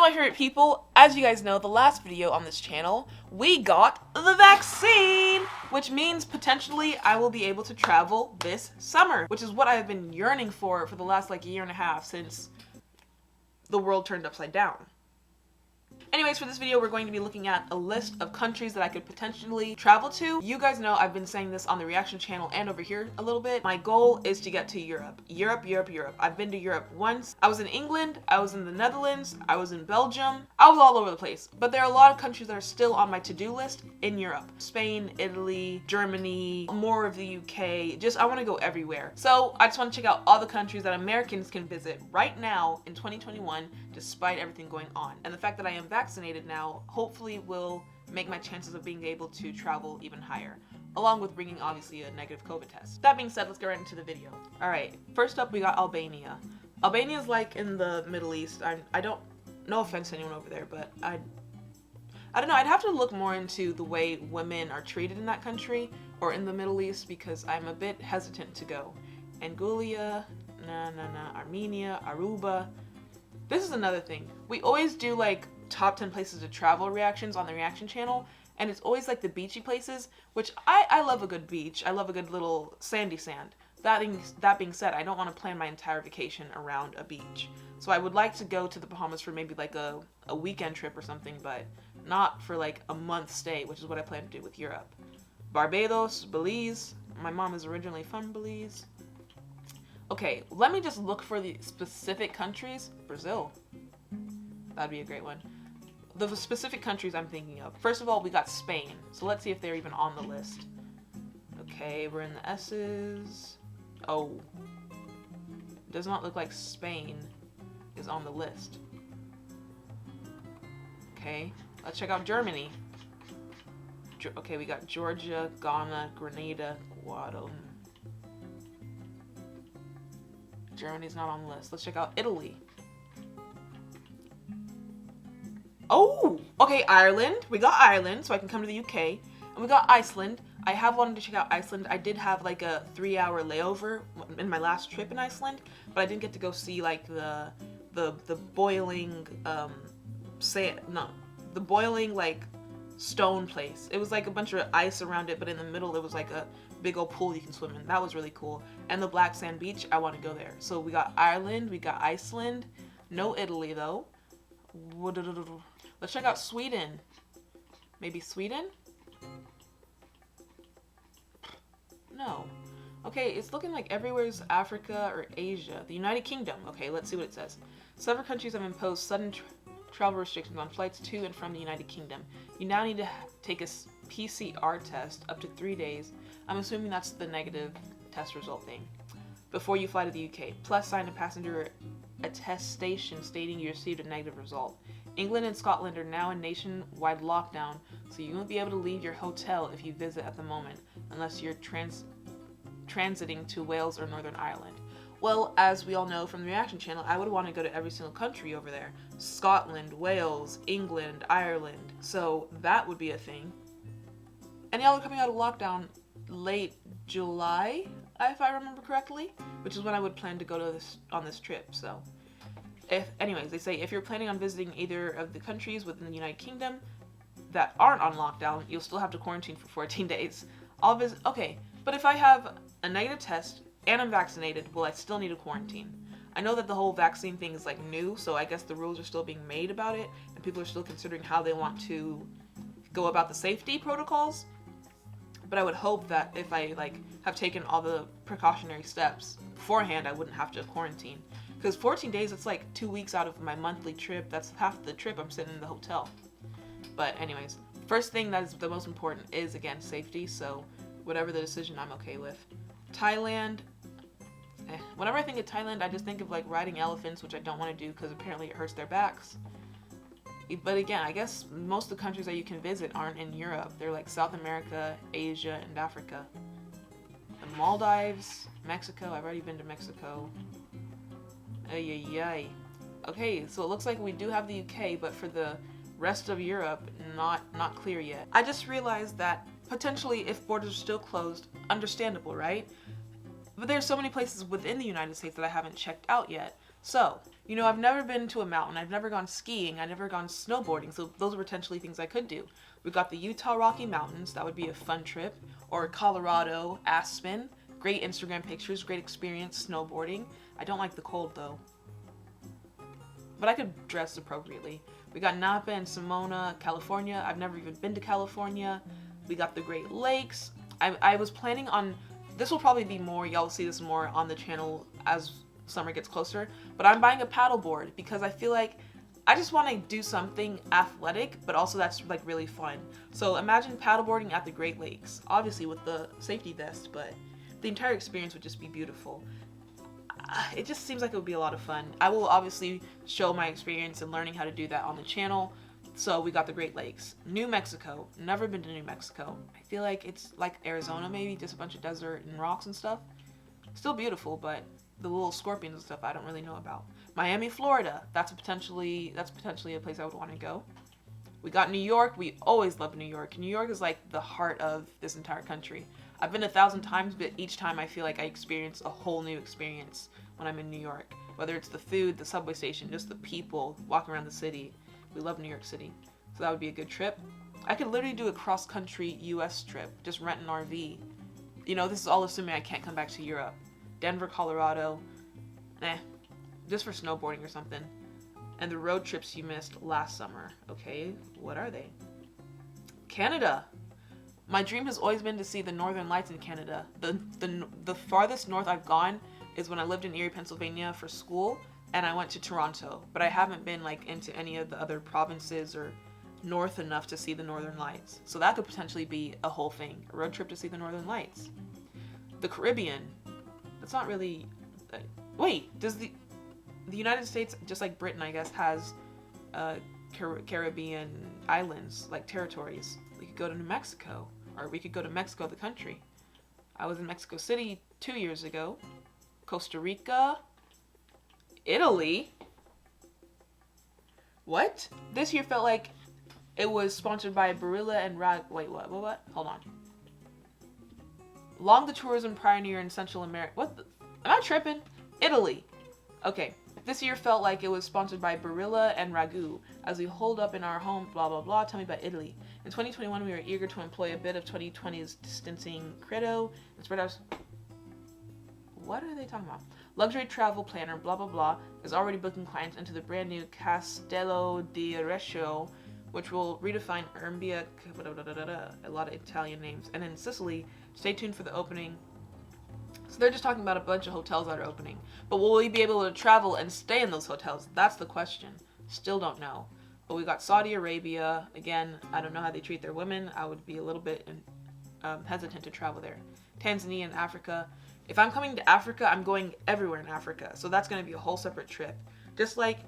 my favorite people, as you guys know, the last video on this channel, we got the vaccine, which means potentially I will be able to travel this summer, which is what I've been yearning for the last like year and a half since the world turned upside down. Anyways, for this video, we're going to be looking at a list of countries that I could potentially travel to. You guys know I've been saying this on the reaction channel and over here a little bit. My goal is to get to Europe. Europe. I've been to Europe once. I was in England, I was in the Netherlands, I was in Belgium. I was all over the place. But there are a lot of countries that are still on my to-do list in Europe. Spain, Italy, Germany, more of the UK. I want to go everywhere. So I just want to check out all the countries that Americans can visit right now in 2021, despite everything going on. And the fact that I am vaccinated now hopefully will make my chances of being able to travel even higher, along with bringing obviously a negative COVID test. That being said, let's get right into the video. All right, first up we got Albania. Albania is like in the Middle East. I don't, no offense to anyone over there, but I don't know, I'd have to look more into the way women are treated in that country or in the Middle East because I'm a bit hesitant to go. Anguilla, Armenia, Aruba. This is another thing. We always do like top 10 places to travel reactions on the reaction channel, and it's always like the beachy places, which I love a good beach. I love a good little sandy sand. That being said, I don't want to plan my entire vacation around a beach. So I would like to go to the Bahamas for maybe like a weekend trip or something, but not for like a month stay, which is what I plan to do with Europe. Barbados, Belize. My mom is originally from Belize. Okay, let me just look for the specific countries. Brazil. That'd be a great one. The specific countries I'm thinking of. First of all, we got Spain. So let's see if they're even on the list. Okay, we're in the S's. Oh. Does not look like Spain is on the list. Okay, let's check out Germany. Okay, we got Georgia, Ghana, Grenada, Guatemala. Germany's not on the list. Let's check out Italy. Oh, okay, Ireland. We got Ireland, so I can come to the UK. And we got Iceland. I have wanted to check out Iceland. I did have like a 3-hour layover in my last trip in Iceland, but I didn't get to go see like the boiling the boiling like stone place. It was like a bunch of ice around it, but in the middle there was like a big old pool you can swim in. That was really cool. And the black sand beach, I want to go there. So we got Ireland, we got Iceland. No Italy though. Let's check out Sweden. Maybe Sweden? No. Okay, it's looking like everywhere's Africa or Asia. The United Kingdom. Okay, let's see what it says. Several countries have imposed sudden travel restrictions on flights to and from the United Kingdom. You now need to take a PCR test up to 3 days. I'm assuming that's the negative test result thing. Before you fly to the UK. Plus sign a passenger attestation stating you received a negative result. England and Scotland are now in nationwide lockdown, so you won't be able to leave your hotel if you visit at the moment, unless you're transiting to Wales or Northern Ireland. Well, as we all know from the reaction channel, I would want to go to every single country over there. Scotland, Wales, England, Ireland. So that would be a thing. And y'all are coming out of lockdown late July, if I remember correctly, which is when I would plan to go to on this trip. So anyways, they say if you're planning on visiting either of the countries within the United Kingdom that aren't on lockdown, you'll still have to quarantine for 14 days. Okay, but if I have a negative test and I'm vaccinated, will I still need a quarantine? I know that the whole vaccine thing is like new, so I guess the rules are still being made about it, and people are still considering how they want to go about the safety protocols. But I would hope that if I like have taken all the precautionary steps beforehand, I wouldn't have to quarantine. Because 14 days, it's like 2 weeks out of my monthly trip. That's half the trip I'm sitting in the hotel. But anyways, first thing that is the most important is, again, safety. So whatever the decision, I'm okay with. Thailand. Whenever I think of Thailand, I just think of like riding elephants, which I don't want to do because apparently it hurts their backs. But again, I guess most of the countries that you can visit aren't in Europe. They're like South America, Asia, and Africa. The Maldives, Mexico. I've already been to Mexico. Ay. Okay, so it looks like we do have the UK, but for the rest of Europe, not clear yet. I just realized that potentially if borders are still closed, understandable, right? But there's so many places within the United States that I haven't checked out yet. So, you know, I've never been to a mountain. I've never gone skiing. I've never gone snowboarding. So those are potentially things I could do. We've got the Utah Rocky Mountains. That would be a fun trip. Or Colorado, Aspen. Great Instagram pictures, great experience snowboarding. I don't like the cold though. But I could dress appropriately. We got Napa and Simona, California. I've never even been to California. We got the Great Lakes. I was planning on, this will probably be more, y'all will see this more on the channel as summer gets closer, but I'm buying a paddleboard because I feel like I just want to do something athletic, but also that's like really fun. So imagine paddleboarding at the Great Lakes, obviously with the safety vest, but the entire experience would just be beautiful. It just seems like it would be a lot of fun. I will obviously show my experience in learning how to do that on the channel. So we got the Great Lakes. New Mexico. Never been to New Mexico. I feel like it's like Arizona maybe, just a bunch of desert and rocks and stuff. Still beautiful, but the little scorpions and stuff I don't really know about. Miami, Florida. That's potentially a place I would want to go. We got New York. We always love New York. New York is like the heart of this entire country. I've been 1,000 times, but each time I feel like I experience a whole new experience when I'm in New York. Whether it's the food, the subway station, just the people, walking around the city. We love New York City. So that would be a good trip. I could literally do a cross-country US trip. Just rent an RV. You know, this is all assuming I can't come back to Europe. Denver, Colorado. Just for snowboarding or something. And the road trips you missed last summer. Okay, what are they? Canada. My dream has always been to see the Northern Lights in Canada. The farthest north I've gone is when I lived in Erie, Pennsylvania for school, and I went to Toronto, but I haven't been like into any of the other provinces or north enough to see the Northern Lights. So that could potentially be a whole thing, a road trip to see the Northern Lights. The Caribbean. That's not really... Wait, does the United States, just like Britain, I guess, has Caribbean islands, like territories? We could go to New Mexico, or we could go to Mexico, the country. I was in Mexico City 2 years ago. Costa Rica. Italy. What? This year felt like it was sponsored by Barilla and Wait, what? Hold on. Long the tourism pioneer in Central America. What the? Am I tripping? Italy. Okay. This year felt like it was sponsored by Barilla and GOOOO. As we hold up in our home, blah, blah, blah. Tell me about Italy. In 2021, we were eager to employ a bit of 2020's distancing credo and spread out. What are they talking about? Luxury travel planner, blah, blah, blah, is already booking clients into the brand new Castello di Rescio, which will redefine Umbria, a lot of Italian names. And in Sicily, stay tuned for the opening. So they're just talking about a bunch of hotels that are opening. But will we be able to travel and stay in those hotels? That's the question. Still don't know. But we got Saudi Arabia. Again, I don't know how they treat their women. I would be a little bit hesitant to travel there. Tanzania and Africa. If I'm coming to Africa, I'm going everywhere in Africa. So that's going to be a whole separate trip. Just like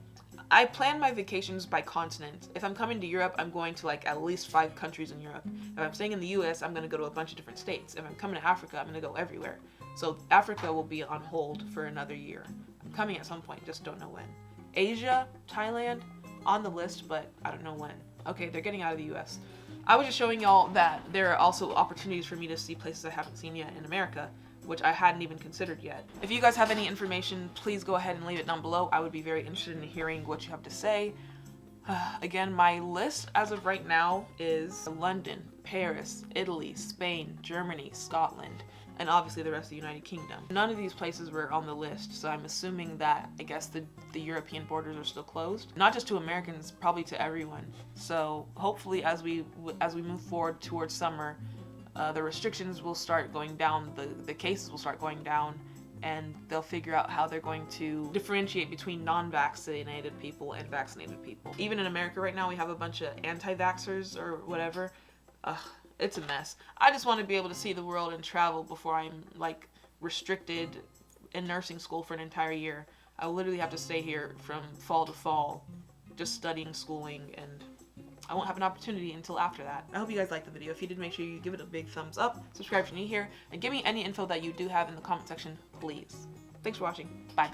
I plan my vacations by continent. If I'm coming to Europe, I'm going to like at least 5 countries in Europe. If I'm staying in the US, I'm going to go to a bunch of different states. If I'm coming to Africa, I'm going to go everywhere. So Africa will be on hold for another year. I'm coming at some point, just don't know when. Asia, Thailand, on the list, but I don't know when. Okay, they're getting out of the US. I was just showing y'all that there are also opportunities for me to see places I haven't seen yet in America, which I hadn't even considered yet. If you guys have any information, please go ahead and leave it down below. I would be very interested in hearing what you have to say. Again, my list as of right now is London, Paris, Italy, Spain, Germany, Scotland, and obviously the rest of the United Kingdom. None of these places were on the list, so I'm assuming that, I guess, the European borders are still closed. Not just to Americans, probably to everyone. So hopefully as we move forward towards summer, the restrictions will start going down, the cases will start going down, and they'll figure out how they're going to differentiate between non-vaccinated people and vaccinated people. Even in America right now, we have a bunch of anti-vaxxers or whatever. It's a mess. I just want to be able to see the world and travel before I'm like restricted in nursing school for an entire year. I will literally have to stay here from fall to fall, just studying, schooling, and I won't have an opportunity until after that. I hope you guys liked the video. If you did, make sure you give it a big thumbs up, subscribe if you're new here, and give me any info that you do have in the comment section, please. Thanks for watching. Bye.